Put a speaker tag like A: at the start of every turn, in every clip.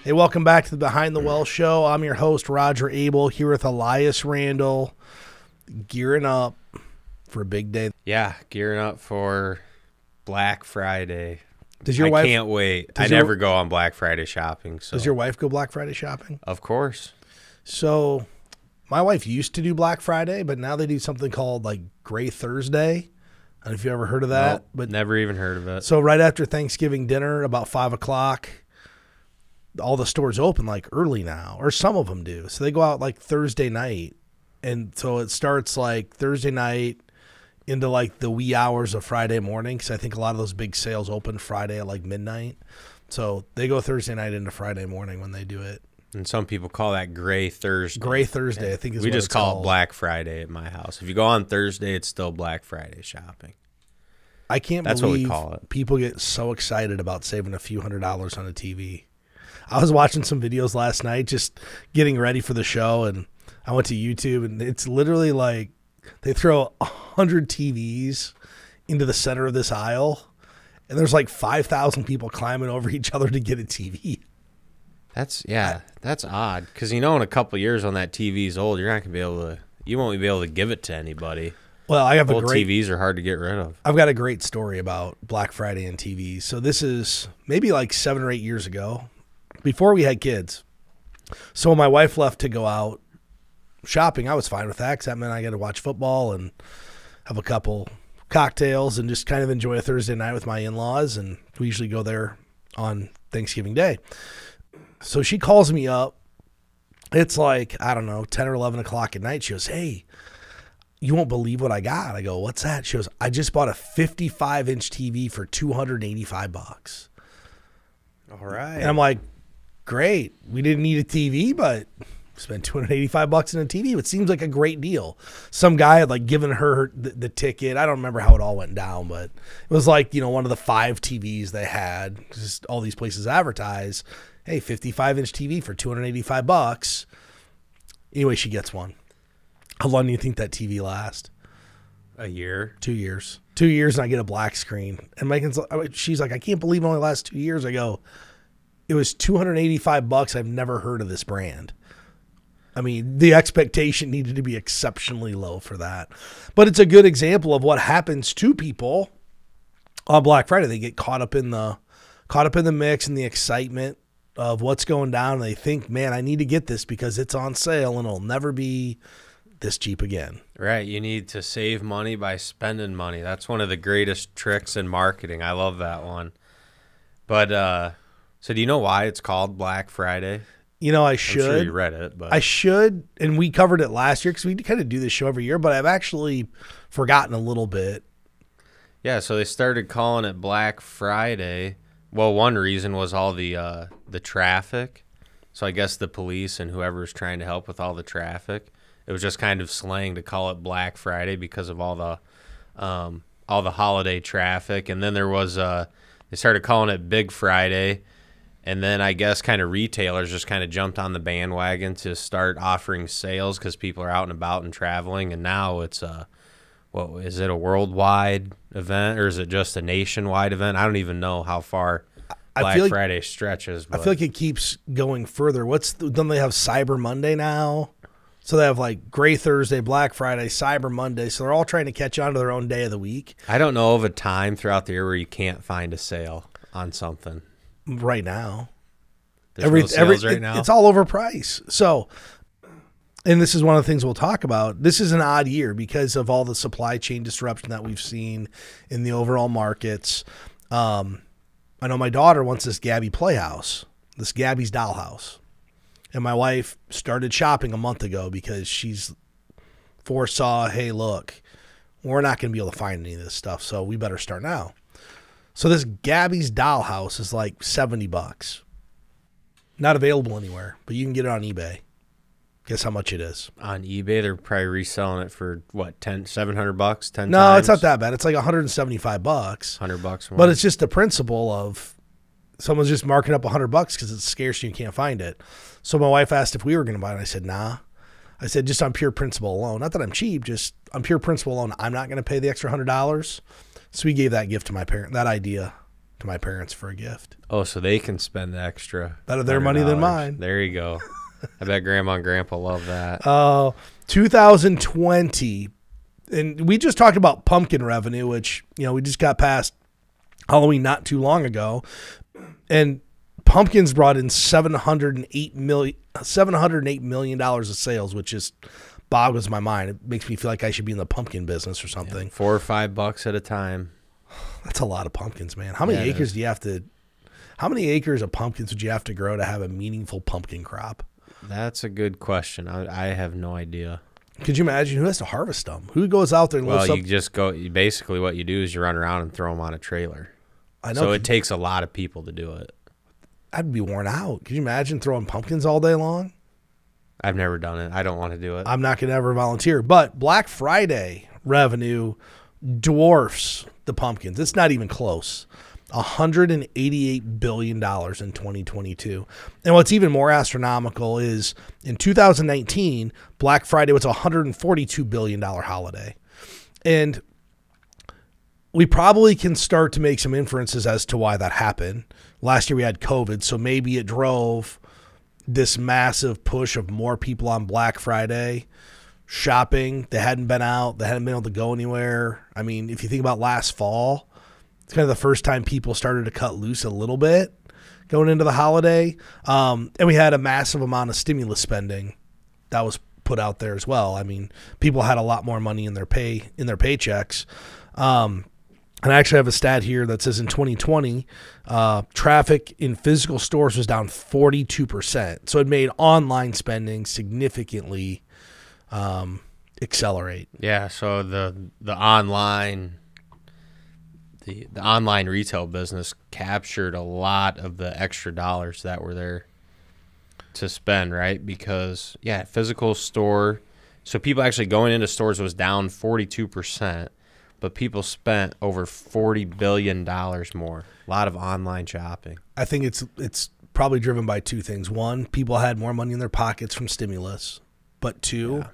A: Hey, welcome back to the Behind the Well show. I'm your host, Roger Abel, here with Elias Randall, gearing up for a big day.
B: Yeah, gearing up for Black Friday.
A: Does your wife?
B: Can't wait. I never go on Black Friday shopping. So.
A: Does your wife go Black Friday shopping?
B: Of course.
A: So my wife used to do Black Friday, but now they do something called like Gray Thursday. I don't know if you ever heard of that.
B: Nope,
A: but
B: never even heard of it.
A: So right after Thanksgiving dinner, about 5 o'clock, all the stores open like early now, or some of them do. So they go out like Thursday night. And so it starts like Thursday night into like the wee hours of Friday morning, because I think a lot of those big sales open Friday at like midnight. So they go Thursday night into Friday morning when they do it.
B: And some people call that Gray Thursday.
A: Gray Thursday, I think is what it's
B: We just call
A: called.
B: it Black Friday at my house. If you go on Thursday, it's still Black Friday shopping.
A: I can't
B: That's what we
A: believe
B: call it.
A: People get so excited about saving a few $100s on a TV. I was watching some videos last night just getting ready for the show, and I went to YouTube, and it's literally like they throw 100 TVs into the center of this aisle, and there's like 5,000 people climbing over each other to get a TV.
B: That's odd, because in a couple of years when that TV's old, you won't be able to give it to anybody.
A: Well, I have
B: Old TVs are hard to get rid of.
A: I've got a great story about Black Friday and TVs. So this is maybe like 7 or 8 years ago, before we had kids. So when my wife left to go out shopping, I was fine with that, because that meant I got to watch football and have a couple cocktails and just kind of enjoy a Thursday night with my in-laws. And we usually go there on Thanksgiving Day. So she calls me up. It's like, I don't know, 10 or 11 o'clock at night. She goes, "Hey, you won't believe what I got." I go, "What's that?" She goes, "I just bought a 55-inch TV for $285.
B: All right.
A: And I'm like, "Great. We didn't need a TV, but spent $285 on a TV. It seems like a great deal." Some guy had like given her the ticket. I don't remember how it all went down, but it was like, one of the 5 TVs they had. Just all these places advertise, hey, 55-inch TV for $285. Anyway, she gets one. How long do you think that TV lasts?
B: A year?
A: 2 years. 2 years, and I get a black screen. And she's like, "I can't believe it only lasts 2 years." I go, "It was $285. I've never heard of this brand." I mean, the expectation needed to be exceptionally low for that. But it's a good example of what happens to people on Black Friday. They get caught up in the mix and the excitement of what's going down. And they think, "Man, I need to get this because it's on sale and it'll never be this cheap again."
B: Right. You need to save money by spending money. That's one of the greatest tricks in marketing. I love that one. But so do you know why it's called Black Friday?
A: I should.
B: I'm sure you read it, but
A: I should, and we covered it last year because we kind of do this show every year, but I've actually forgotten a little bit.
B: Yeah, so they started calling it Black Friday. Well, one reason was all the traffic. So I guess the police and whoever's trying to help with all the traffic, it was just kind of slang to call it Black Friday because of all the holiday traffic. And then there was they started calling it Big Friday. And then I guess kind of retailers just kind of jumped on the bandwagon to start offering sales because people are out and about and traveling. And now it's is it a worldwide event or is it just a nationwide event? I don't even know how far Black Friday stretches. But
A: I feel like it keeps going further. Don't they have Cyber Monday now? So they have like Gray Thursday, Black Friday, Cyber Monday. So they're all trying to catch on to their own day of the week.
B: I don't know of a time throughout the year where you can't find a sale on something.
A: Right now.
B: There's no sales right now?
A: It's all overpriced. So, and this is one of the things we'll talk about. This is an odd year because of all the supply chain disruption that we've seen in the overall markets. I know my daughter wants this Gabby Playhouse, this Gabby's Dollhouse. And my wife started shopping a month ago because she's foresaw, hey, look, we're not going to be able to find any of this stuff, so we better start now. So this Gabby's Dollhouse is like $70. Not available anywhere, but you can get it on eBay. Guess how much it is?
B: On eBay, they're probably reselling it for what, $700? 10
A: No,
B: times?
A: it's not that bad. It's like $175.
B: $100 more.
A: But it's just the principle of someone's just marking up $100 because it's scarce and you can't find it. So my wife asked if we were going to buy it. And I said, nah. I said, just on pure principle alone. Not that I'm cheap, just on pure principle alone. I'm not going to pay the extra $100. So we gave that gift to my parent, that idea to my parents for a gift.
B: Oh, so they can spend the extra.
A: Better their money than mine.
B: There you go. I bet Grandma and Grandpa love that.
A: 2020, and we just talked about pumpkin revenue, which, we just got past Halloween not too long ago, and pumpkins brought in $708 million of sales, which just boggles my mind. It makes me feel like I should be in the pumpkin business or something.
B: $4 or $5 at a time.
A: That's a lot of pumpkins, man. How many acres do you have to? How many acres of pumpkins would you have to grow to have a meaningful pumpkin crop?
B: That's a good question. I have no idea.
A: Could you imagine who has to harvest them? Who goes out there and lifts up?
B: You just go. Basically, what you do is you run around and throw them on a trailer.
A: I know.
B: So it takes a lot of people to do it.
A: I'd be worn out. Could you imagine throwing pumpkins all day long?
B: I've never done it. I don't want to do it.
A: I'm not going to ever volunteer. But Black Friday revenue dwarfs the pumpkins. It's not even close. $188 billion in 2022. And what's even more astronomical is in 2019, Black Friday was a $142 billion holiday. And we probably can start to make some inferences as to why that happened. Last year we had COVID, so maybe it drove this massive push of more people on Black Friday shopping. They hadn't been out. They hadn't been able to go anywhere. I mean, if you think about last fall, it's kind of the first time people started to cut loose a little bit going into the holiday. And we had a massive amount of stimulus spending that was put out there as well. I mean, people had a lot more money in their paychecks. And I actually have a stat here that says in 2020, traffic in physical stores was down 42%. So it made online spending significantly accelerate.
B: Yeah, so the online retail business captured a lot of the extra dollars that were there to spend, right? Because physical store, so people actually going into stores was down 42%, but people spent over $40 billion more. A lot of online shopping.
A: I think it's probably driven by two things. One, people had more money in their pockets from stimulus, but two,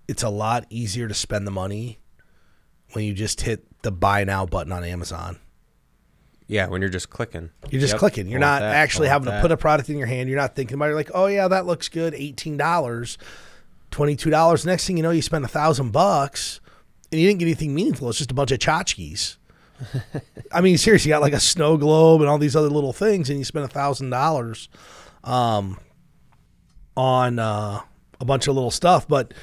A: it's a lot easier to spend the money when you just hit the buy now button on Amazon.
B: Yeah, when you're just clicking.
A: You're just clicking. You're not actually having to put a product in your hand. You're not thinking about it. You're like, oh, yeah, that looks good. $18, $22. Next thing you know, you spend $1,000 and you didn't get anything meaningful. It's just a bunch of tchotchkes. I mean, seriously, you got like a snow globe and all these other little things, and you spend $1,000 on a bunch of little stuff. But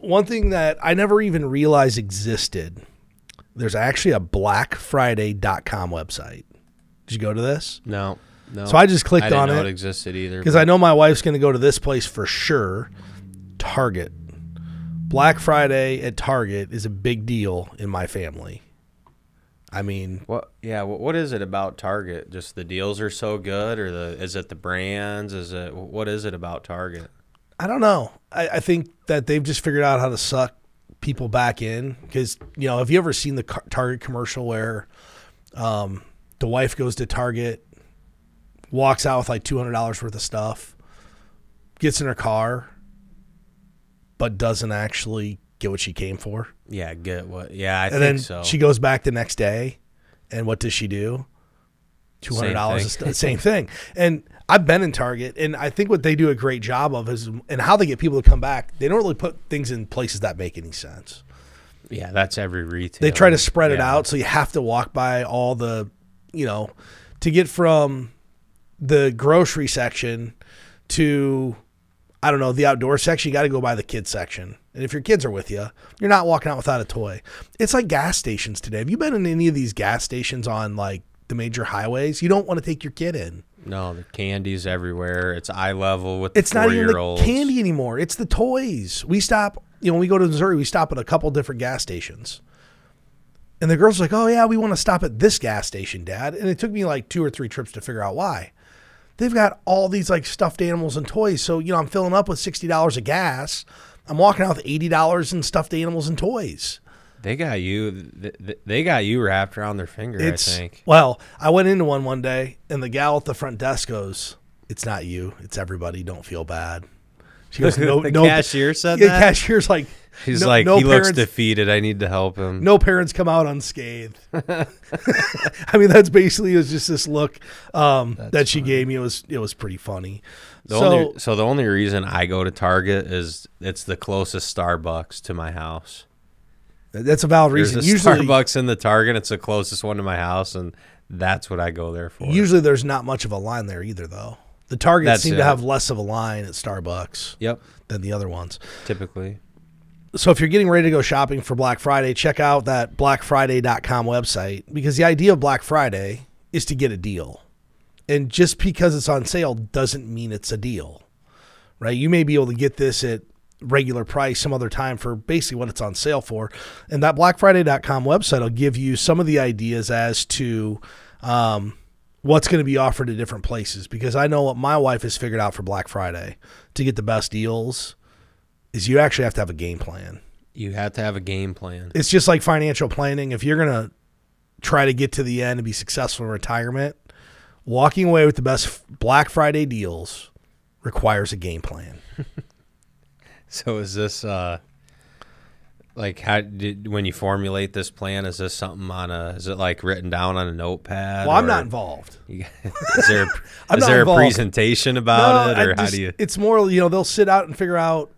A: one thing that I never even realized existed, there's actually a blackfriday.com website. Did you go to this?
B: No.
A: So I just clicked on it.
B: I didn't know it existed either.
A: Because I know my wife's going to go to this place for sure. Target. Black Friday at Target is a big deal in my family. I mean,
B: what is it about Target? Just the deals are so good, or is it the brands? What is it about Target?
A: I don't know. I think that they've just figured out how to suck people back in. Because, have you ever seen the Target commercial where the wife goes to Target, walks out with like $200 worth of stuff, gets in her car, but doesn't actually get what she came for?
B: Yeah, get what? Yeah, I think so.
A: And then she goes back the next day, and what does she do? $200. Same thing. And I've been in Target, and I think what they do a great job of is, and how they get people to come back, they don't really put things in places that make any sense.
B: Yeah, that's every retailer.
A: They try to spread it out, so you have to walk by all the, to get from the grocery section to, I don't know, the outdoor section, you got to go by the kids section. And if your kids are with you, you're not walking out without a toy. It's like gas stations today. Have you been in any of these gas stations on like the major highways? You don't want to take your kid in.
B: No, the candy's everywhere. It's eye level with the 4-year-olds.
A: It's not even the candy anymore. It's the toys. We stop, when we go to Missouri, we stop at a couple different gas stations. And the girl's like, oh, yeah, we want to stop at this gas station, Dad. And it took me like 2 or 3 trips to figure out why. They've got all these like stuffed animals and toys. So, I'm filling up with $60 of gas. I'm walking out with $80 in stuffed animals and toys.
B: They got you. They got you wrapped around their finger, I think.
A: Well, I went into one day, and the gal at the front desk goes, "It's not you. It's everybody. Don't feel bad." She goes, no,
B: The
A: no.
B: cashier said
A: The
B: that?
A: cashier's like,
B: He's
A: no,
B: like,
A: no
B: he looks
A: parents,
B: defeated. I need to help him.
A: no parents come out unscathed. I mean, that's basically, it was just this look that she gave me. It was pretty funny.
B: The only reason I go to Target is it's the closest Starbucks to my house.
A: That's a valid reason.
B: There's a Starbucks in the Target. It's the closest one to my house, and that's what I go there for.
A: Usually there's not much of a line there either, though. The Targets seem to have less of a line at Starbucks than the other ones.
B: Typically.
A: So if you're getting ready to go shopping for Black Friday, check out that blackfriday.com website, because the idea of Black Friday is to get a deal. And just because it's on sale doesn't mean it's a deal, right? You may be able to get this at regular price some other time for basically what it's on sale for. And that blackfriday.com website will give you some of the ideas as to what's going to be offered at different places, because I know what my wife has figured out for Black Friday to get the best deals is you actually have to have a game plan.
B: You have to have a game plan.
A: It's just like financial planning. If you're going to try to get to the end and be successful in retirement, walking away with the best Black Friday deals requires a game plan.
B: So is this like when you formulate this plan, is this something is it like written down on a notepad?
A: Well, I'm not involved.
B: Is there a presentation about it, or how do you?
A: It's more, they'll sit out and figure out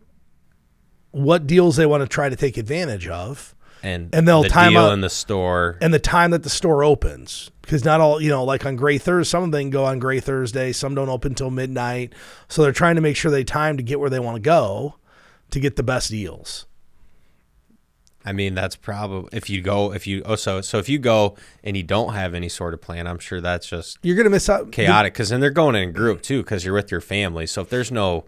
A: what deals they want to try to take advantage of, and they'll time out
B: in the store
A: and the time that the store opens, because not all, like on Gray Thursday, some of them go on Gray Thursday, some don't open until midnight, so they're trying to make sure they time to get where they want to go to get the best deals.
B: I mean, that's probably if you go and you don't have any sort of plan, I'm sure that's just
A: you're gonna miss out,
B: chaotic, because then they're going in a group too, because you're with your family. So if there's no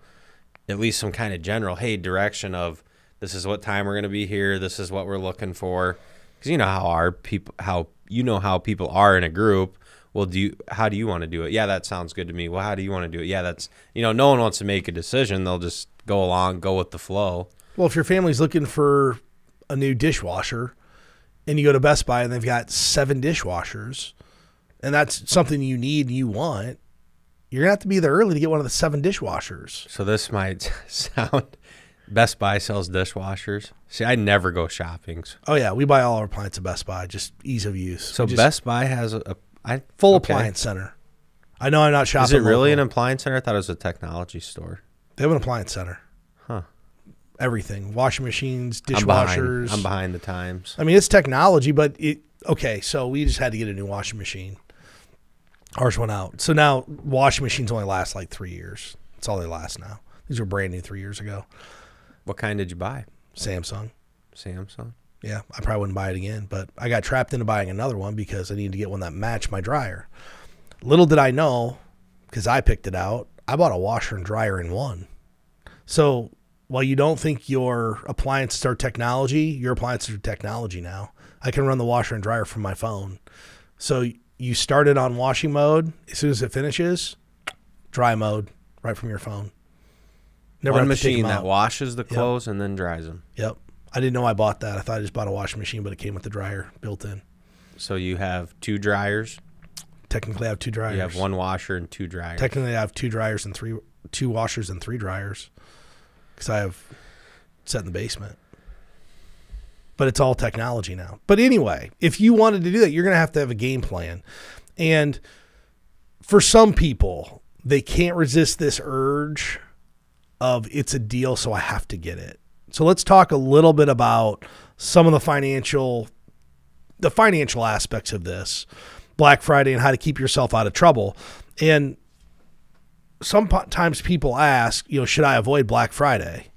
B: at least some kind of general direction of this is what time we're going to be here, this is what we're looking for, because you know how people are in a group. Well, how do you want to do it? Yeah, that sounds good to me. Well, how do you want to do it? Yeah, that's no one wants to make a decision. They'll just go along, go with the flow.
A: Well, if your family's looking for a new dishwasher and you go to Best Buy and they've got 7 dishwashers and that's something you need and you want, you're going to have to be there early to get one of the 7 dishwashers.
B: So this might sound, Best Buy sells dishwashers. See, I never go shopping.
A: Oh yeah, we buy all our appliances at Best Buy, just ease of use.
B: So Best Buy has a
A: full appliance center. I know I'm not shopping.
B: Is it really
A: local.
B: an appliance center? I thought it was a technology store.
A: They have an appliance center.
B: Huh.
A: Everything. Washing machines, dishwashers.
B: I'm behind the times.
A: I mean, it's technology, but so we just had to get a new washing machine. Ours went out. So now washing machines only last like 3 years. That's all they last now. These were brand new 3 years ago.
B: What kind did you buy?
A: Samsung. Yeah, I probably wouldn't buy it again, but I got trapped into buying another one because I needed to get one that matched my dryer. Little did I know, because I picked it out, I bought a washer and dryer in one. So while you don't think your appliances are technology, your appliances are technology now. I can run the washer and dryer from my phone. So you start it on washing mode. As soon as it finishes, dry mode right from your phone.
B: Never one machine that washes the clothes and then dries them.
A: Yep. I didn't know I bought that. I thought I just bought a washing machine, but it came with the dryer built in.
B: So you have 2 dryers?
A: Technically, I have 2 dryers.
B: You have 1 washer and 2 dryers.
A: Technically, I have 2 dryers and 2 washers and 3 dryers, because I have set in the basement. But it's all technology now. But anyway, if you wanted to do that, you're going to have a game plan. And for some people, they can't resist this urge of it's a deal, so I have to get it. So let's talk a little bit about some of the financial aspects of this Black Friday and how to keep yourself out of trouble. And sometimes people ask, should I avoid Black Friday?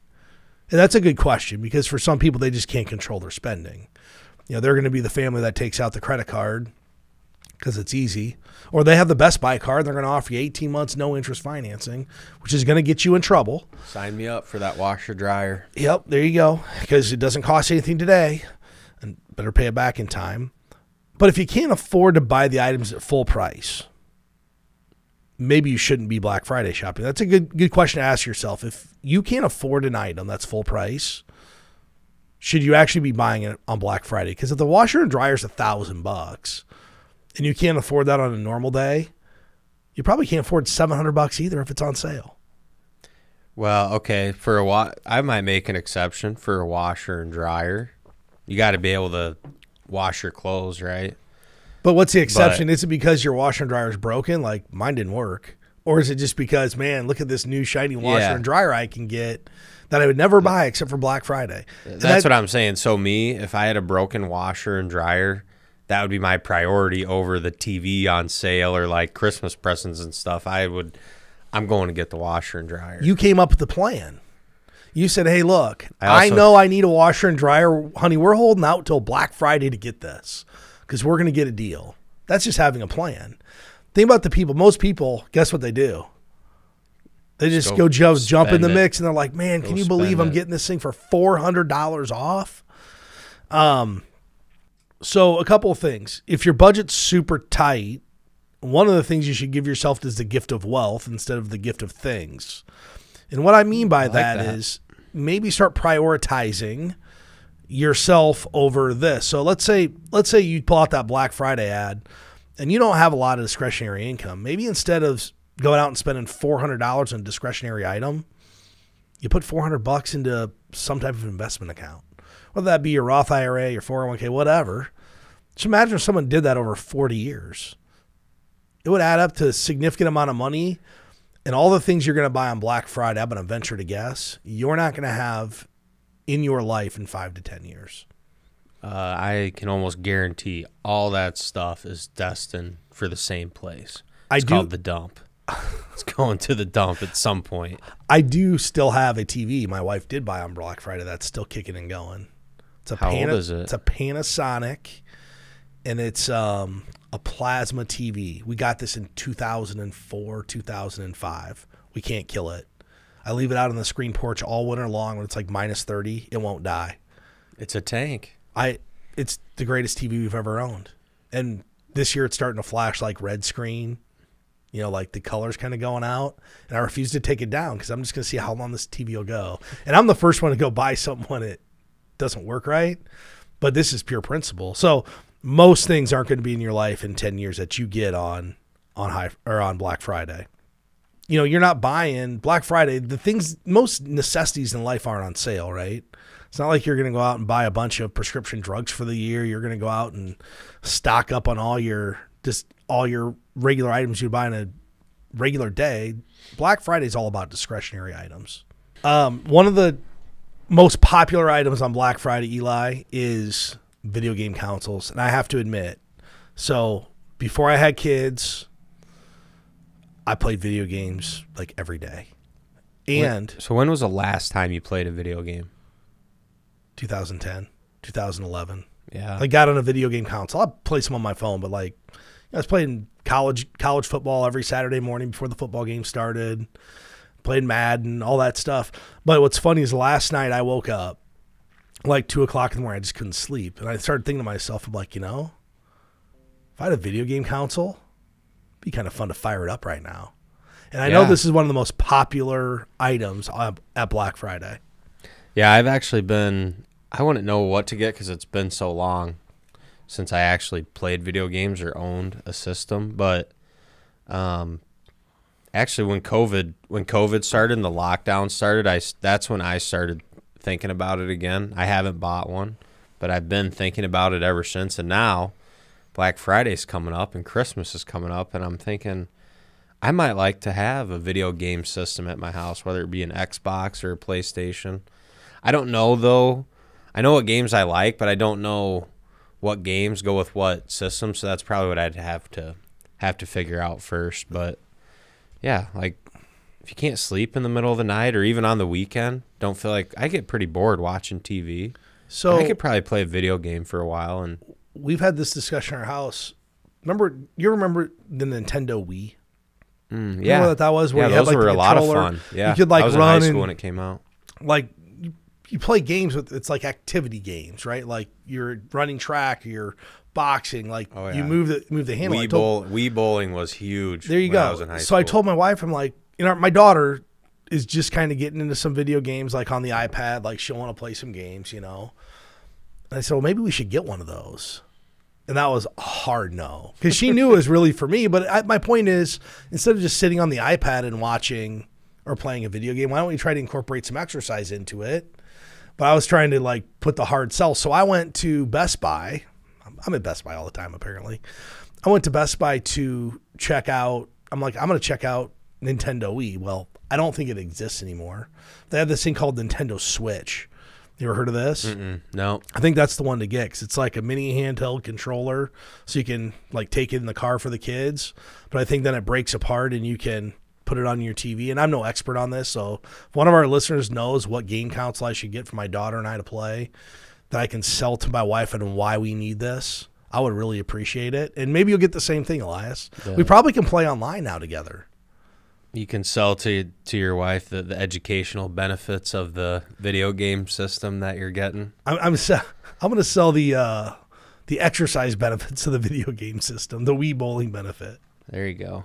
A: And that's a good question, because for some people, they just can't control their spending. They're going to be the family that takes out the credit card because it's easy, or they have the Best Buy card. They're going to offer you 18 months, no interest financing, which is going to get you in trouble.
B: Sign me up for that washer dryer.
A: Yep. There you go. Because it doesn't cost anything today, and better pay it back in time. But if you can't afford to buy the items at full price, maybe you shouldn't be Black Friday shopping. That's a good question to ask yourself. If you can't afford an item that's full price, should you actually be buying it on Black Friday? Because if the washer and dryer is $1,000 and you can't afford that on a normal day, you probably can't afford $700 either if it's on sale.
B: Well, okay, for I might make an exception for a washer and dryer. You got to be able to wash your clothes, right?
A: But what's the exception? Is it because your washer and dryer is broken? Like mine didn't work. Or is it just because, man, look at this new shiny washer and dryer I can get that I would never buy except for Black Friday?
B: That's what I'm saying. So me, if I had a broken washer and dryer, that would be my priority over the TV on sale or like Christmas presents and stuff. I'm going to get the washer and dryer.
A: You came up with the plan. You said, hey, look, I know I need a washer and dryer. Honey, we're holding out till Black Friday to get this because we're going to get a deal. That's just having a plan. Think about the people. Most people, guess what they do? They just go jump in the mix, and they're like, man, can you believe I'm getting this thing for $400 off? So a couple of things. If your budget's super tight, one of the things you should give yourself is the gift of wealth instead of the gift of things. And what I mean by that is maybe start prioritizing yourself over this. So let's say you pull out that Black Friday ad and you don't have a lot of discretionary income. Maybe instead of going out and spending $400 on a discretionary item, you put $400 into some type of investment account, whether that be your Roth IRA, your 401k, whatever. Just imagine if someone did that over 40 years. It would add up to a significant amount of money, and all the things you're going to buy on Black Friday, I'm going to venture to guess, you're not going to have in your life in 5 to 10 years.
B: I can almost guarantee all that stuff is destined for the same place. It's called the dump. It's going to the dump at some point.
A: I do still have a TV my wife did buy on Black Friday that's still kicking and going.
B: How old is it?
A: It's a Panasonic, and it's a plasma TV. We got this in 2004, 2005. We can't kill it. I leave it out on the screen porch all winter long when it's like minus 30. It won't die.
B: It's a tank.
A: It's the greatest TV we've ever owned. And this year it's starting to flash like red screen, like the colors kind of going out. And I refuse to take it down because I'm just going to see how long this TV will go. And I'm the first one to go buy something when it doesn't work right. But this is pure principle. So most things aren't going to be in your life in 10 years that you get on Black Friday. You're not buying Black Friday. The things, most necessities in life aren't on sale, right? It's not like you're going to go out and buy a bunch of prescription drugs for the year. You're going to go out and stock up on all your regular items you buy in a regular day. Black Friday is all about discretionary items. One of the most popular items on Black Friday, Eli, is video game consoles. And I have to admit, so before I had kids, I played video games like every day. And
B: so when was the last time you played a video game?
A: 2010, 2011.
B: Yeah.
A: I got on a video game console. I play some on my phone, but I was playing college football every Saturday morning before the football game started. Played Madden, all that stuff. But what's funny is last night I woke up like 2 o'clock in the morning. I just couldn't sleep. And I started thinking to myself, I'm like, if I had a video game console, it'd be kind of fun to fire it up right now. And I know this is one of the most popular items at Black Friday.
B: Yeah, I've actually been, I wouldn't know what to get because it's been so long since I actually played video games or owned a system. But actually when COVID started and the lockdown started, that's when I started thinking about it again. I haven't bought one, but I've been thinking about it ever since. And now Black Friday's coming up and Christmas is coming up, and I'm thinking I might like to have a video game system at my house, whether it be an Xbox or a PlayStation. I don't know, though. I know what games I like, but I don't know what games go with what system, so that's probably what I'd have to figure out first. But yeah, like if you can't sleep in the middle of the night or even on the weekend, don't feel like, I get pretty bored watching TV. So I could probably play a video game for a while. And
A: we've had this discussion in our house. Remember the Nintendo Wii?
B: Yeah.
A: Remember what that was? Where
B: yeah,
A: you
B: those
A: had,
B: were a lot of fun. Yeah.
A: You could
B: I was
A: run
B: in high school when it came out.
A: You play games it's like activity games, right? Like you're running track, you're boxing, you move the handle.
B: Wii bowling was huge.
A: There you go. I was in high school. I told my wife, I'm like, my daughter is just kind of getting into some video games, like on the iPad, like she'll want to play some games, And I said, well, maybe we should get one of those. And that was a hard no, because she knew it was really for me. But my point is, instead of just sitting on the iPad and watching or playing a video game? Why don't we try to incorporate some exercise into it? But I was trying to like put the hard sell. So I went to Best Buy. I'm at Best Buy all the time, apparently. I went to Best Buy to check out. I'm like, I'm going to check out Nintendo Wii. Well, I don't think it exists anymore. They have this thing called Nintendo Switch. You ever heard of this?
B: No.
A: I think that's the one to get because it's like a mini handheld controller, so you can like take it in the car for the kids. But I think then it breaks apart and you can put it on your TV. And I'm no expert on this, so if one of our listeners knows what game console I should get for my daughter and I to play that I can sell to my wife and why we need this, I would really appreciate it. And maybe you'll get the same thing, Elias. Yeah. We probably can play online now together.
B: You can sell to your wife the educational benefits of the video game system that you're getting.
A: I'm going to sell the exercise benefits of the video game system, the Wii bowling benefit.
B: There you go.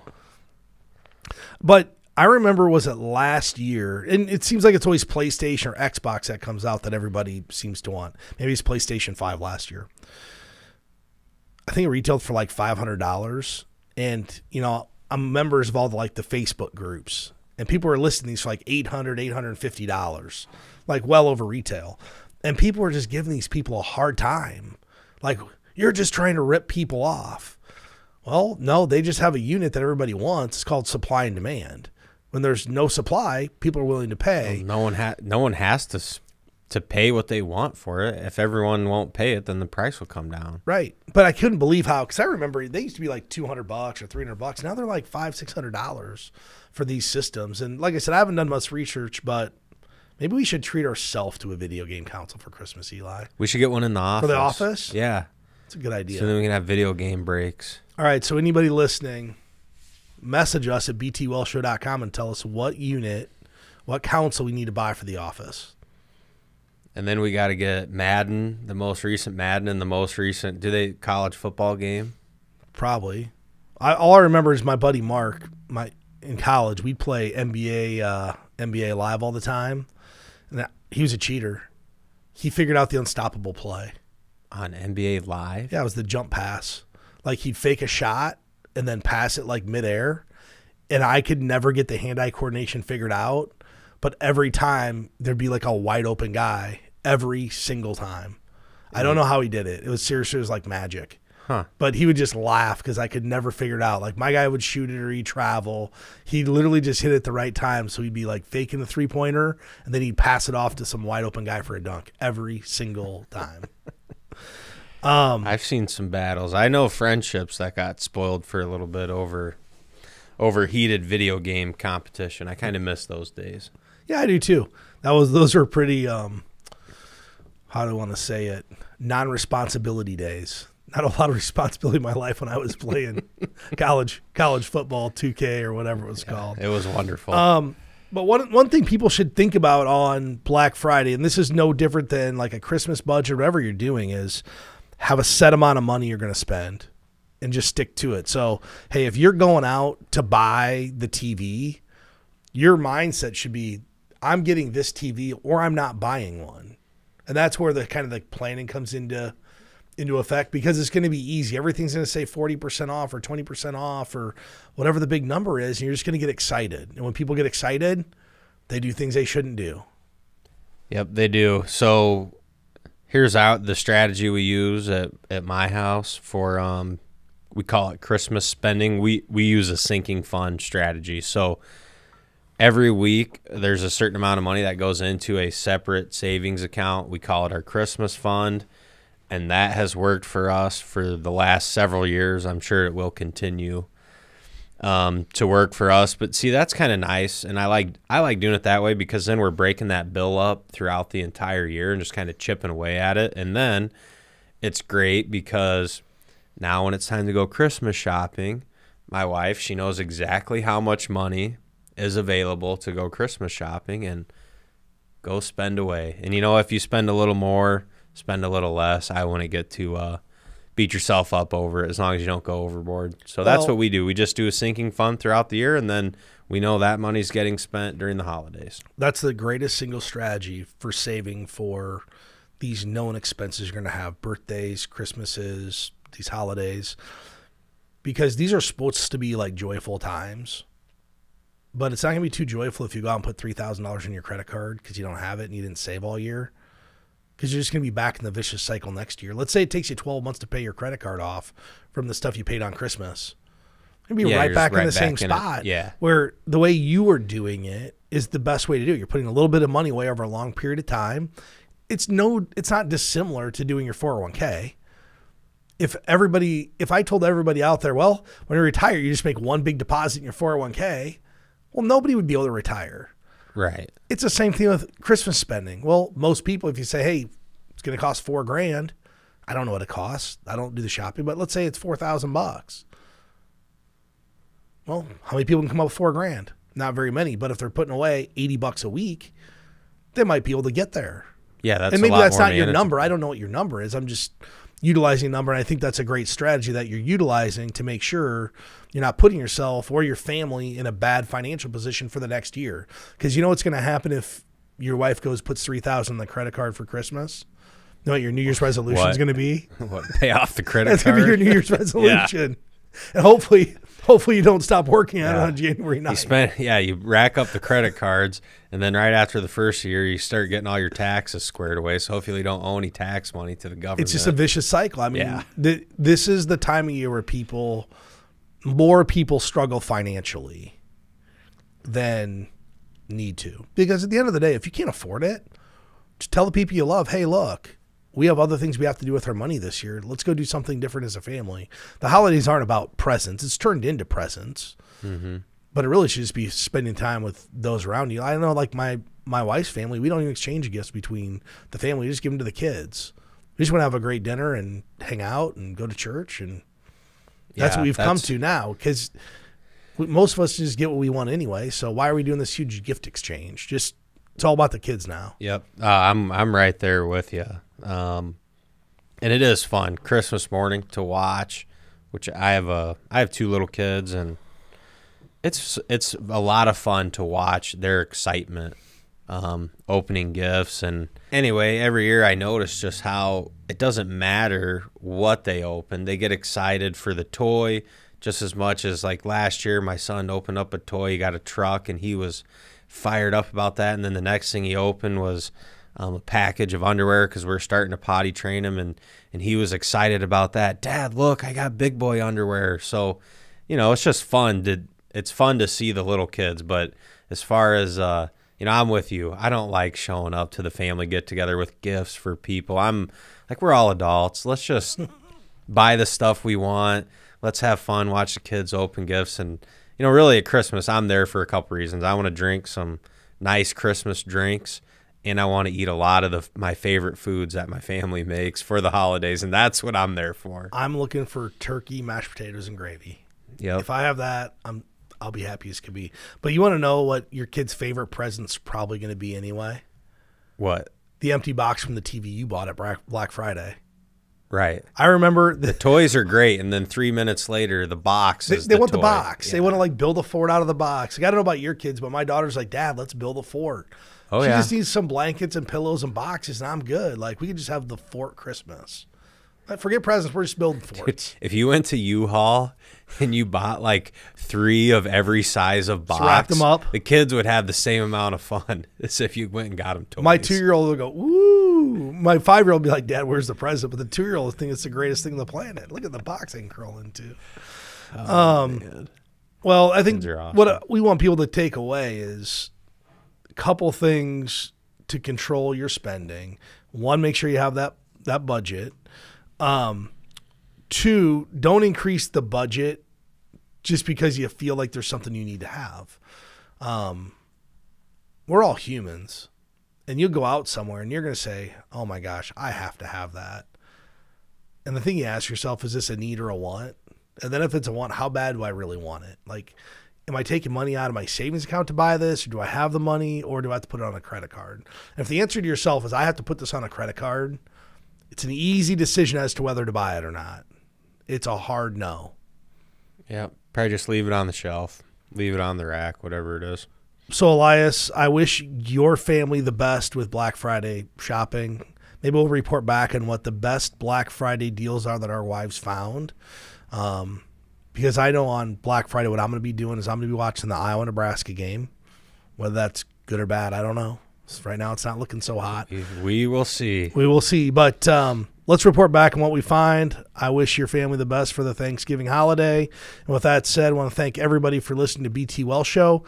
A: But I remember, was it last year? And it seems like it's always PlayStation or Xbox that comes out that everybody seems to want. Maybe it's PlayStation 5 last year. I think it retailed for like $500. And, you know, I'm members of all the Facebook groups, and people are listing these for like $800, $850, like well over retail. And people are just giving these people a hard time. Like, you're just trying to rip people off. Well, no, they just have a unit that everybody wants. It's called supply and demand. When there's no supply, people are willing to pay.
B: Well, no one has to pay what they want for it. If everyone won't pay it, then the price will come down.
A: Right. But I couldn't believe how, because I remember they used to be like $200 or $300. Now they're like $500, $600 for these systems. And like I said, I haven't done much research, but maybe we should treat ourselves to a video game console for Christmas, Eli.
B: We should get one in the office.
A: For the office?
B: Yeah.
A: That's a good idea.
B: So then we can have video game breaks.
A: All right. So anybody listening, message us at btwellshow.com and tell us what console we need to buy for the office.
B: And then we got to get Madden, the most recent Madden, and the most recent college football game?
A: Probably. All I remember is my buddy Mark. In college, we'd play NBA Live all the time. And he was a cheater. He figured out the unstoppable play.
B: On NBA Live?
A: Yeah, it was the jump pass. Like, he'd fake a shot and then pass it like midair. And I could never get the hand-eye coordination figured out. But every time, there'd be like a wide open guy. Every single time. I don't know how he did it. It was like magic.
B: Huh.
A: But he would just laugh because I could never figure it out. Like, my guy would shoot it or he'd travel. He'd literally just hit it at the right time. So he'd be like faking the 3-pointer, and then he'd pass it off to some wide open guy for a dunk every single time.
B: I've seen some battles. I know friendships that got spoiled for a little bit over heated video game competition. I kind of miss those days.
A: Yeah, I do too. Those were pretty how do I want to say it? Non-responsibility days. Not a lot of responsibility in my life when I was playing college football, 2K or whatever it was called.
B: It was wonderful.
A: But one thing people should think about on Black Friday, and this is no different than like a Christmas budget or whatever you're doing, is have a set amount of money you're going to spend and just stick to it. So, hey, if you're going out to buy the TV, your mindset should be, I'm getting this TV or I'm not buying one. And that's where the kind of the planning comes into effect, because it's going to be easy. Everything's going to say 40% off or 20% off or whatever the big number is, and you're just going to get excited. And when people get excited, they do things they shouldn't do.
B: Yep, they do. So here's the strategy we use at my house for we call it Christmas spending. We use a sinking fund strategy. So every week, there's a certain amount of money that goes into a separate savings account. We call it our Christmas fund, and that has worked for us for the last several years. I'm sure it will continue to work for us. But see, that's kind of nice, and I like doing it that way, because then we're breaking that bill up throughout the entire year and just kind of chipping away at it. And then it's great because now when it's time to go Christmas shopping, my wife, she knows exactly how much money is available to go Christmas shopping and go spend away. And if you spend a little more, spend a little less, I wouldn't get to beat yourself up over it, as long as you don't go overboard. So that's what we do. We just do a sinking fund throughout the year, and then we know that money's getting spent during the holidays.
A: That's the greatest single strategy for saving for these known expenses you're going to have: birthdays, Christmases, these holidays, because these are supposed to be like joyful times. but it's not going to be too joyful if you go out and put $3,000 in your credit card because you don't have it and you didn't save all year. Because you're just going to be back in the vicious cycle next year. Let's say it takes you 12 months to pay your credit card off from the stuff you paid on Christmas. You're going to be right back in the same spot.
B: Yeah.
A: Where the way you are doing it is the best way to do it. You're putting a little bit of money away over a long period of time. It's not dissimilar to doing your 401k. If I told everybody out there, well, when you retire, you just make one big deposit in your 401k, well, nobody would be able to retire.
B: Right.
A: It's the same thing with Christmas spending. Well, most people, if you say, hey, it's going to cost $4,000, I don't know what it costs. I don't do the shopping, but let's say it's $4,000. Well, how many people can come up with $4,000? Not very many, but if they're putting away $80 a week, they might be able to get there.
B: Yeah, that's
A: and maybe
B: a lot
A: that's
B: more
A: not your number. I don't know what your number is. I'm just utilizing a number, and I think that's a great strategy that you're utilizing to make sure you're not putting yourself or your family in a bad financial position for the next year. Because you know what's going to happen if your wife puts $3,000 on the credit card for Christmas? You know what your New Year's resolution is going to be?
B: What, pay off the credit
A: That's
B: card?
A: That's going to be your New Year's resolution. And hopefully you don't stop working on it on January 9th.
B: You rack up the credit cards, and then right after the first year, you start getting all your taxes squared away. So hopefully you don't owe any tax money to the government.
A: It's just a vicious cycle. I mean, this is the time of year where more people struggle financially than need to. Because at the end of the day, if you can't afford it, just tell the people you love, hey, look, we have other things we have to do with our money this year. Let's go do something different as a family. The holidays aren't about presents. It's turned into presents. Mm-hmm. But it really should just be spending time with those around you. I know, like my wife's family, we don't even exchange gifts between the family. We just give them to the kids. We just want to have a great dinner and hang out and go to church. And that's what we've come to now, because most of us just get what we want anyway. So why are we doing this huge gift exchange? It's all about the kids now.
B: Yep. I'm right there with you. And it is fun Christmas morning to watch, which I have two little kids, and it's a lot of fun to watch their excitement, opening gifts. And anyway, every year I notice just how it doesn't matter what they open. They get excited for the toy just as much as, like, last year, my son opened up a toy. He got a truck, and he was fired up about that. And then the next thing he opened was a package of underwear, because we're starting to potty train him, and he was excited about that. Dad, look, I got big boy underwear. So, it's just fun. It's fun to see the little kids. But as far as, I'm with you. I don't like showing up to the family get-together with gifts for people. I'm like, we're all adults. Let's just buy the stuff we want. Let's have fun, watch the kids open gifts. And, really at Christmas, I'm there for a couple reasons. I want to drink some nice Christmas drinks, and I want to eat a lot of my favorite foods that my family makes for the holidays, and that's what I'm there for.
A: I'm looking for turkey, mashed potatoes, and gravy.
B: Yep.
A: If I have that, I'll be happy as can be. But you want to know what your kid's favorite present's probably going to be anyway?
B: What?
A: The empty box from the TV you bought at Black Friday.
B: Right.
A: I remember
B: the toys are great, and then 3 minutes later, the box is
A: they want
B: toy.
A: the box.
B: Yeah.
A: They want to, like, build a fort out of the box. Like, I don't know about your kids, but my daughter's like, Dad, let's build a fort.
B: Oh,
A: she
B: yeah.
A: just needs some blankets and pillows and boxes, and I'm good. Like, we could just have the fort Christmas. Forget presents. We're just building forts.
B: If you went to U-Haul and you bought like 3 of every size of box,
A: wrap them up,
B: the kids would have the same amount of fun as if you went and got them toys.
A: My 2-year-old would go, woo. My 5-year-old would be like, Dad, where's the present? But the 2-year-old would think it's the greatest thing on the planet. Look at the box I can curl into. Man. Well, I think
B: awesome.
A: What we want people to take away is a couple things to control your spending. One, make sure you have that budget. 2, don't increase the budget just because you feel like there's something you need to have. We're all humans, and you'll go out somewhere and you're going to say, oh my gosh, I have to have that. And the thing you ask yourself, is this a need or a want? And then if it's a want, how bad do I really want it? Like, am I taking money out of my savings account to buy this, or do I have the money, or do I have to put it on a credit card? And if the answer to yourself is I have to put this on a credit card, it's an easy decision as to whether to buy it or not. It's a hard no.
B: Yeah, probably just leave it on the shelf, leave it on the rack, whatever it is.
A: So, Elias, I wish your family the best with Black Friday shopping. Maybe we'll report back on what the best Black Friday deals are that our wives found. because I know on Black Friday what I'm going to be doing is I'm going to be watching the Iowa-Nebraska game. Whether that's good or bad, I don't know. Right now it's not looking so hot.
B: We will see.
A: We will see. But let's report back on what we find. I wish your family the best for the Thanksgiving holiday. And with that said, I want to thank everybody for listening to BT Well Show.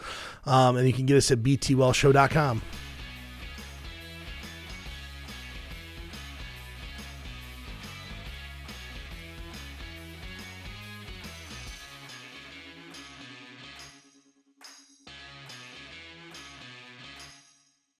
A: And you can get us at btwellshow.com.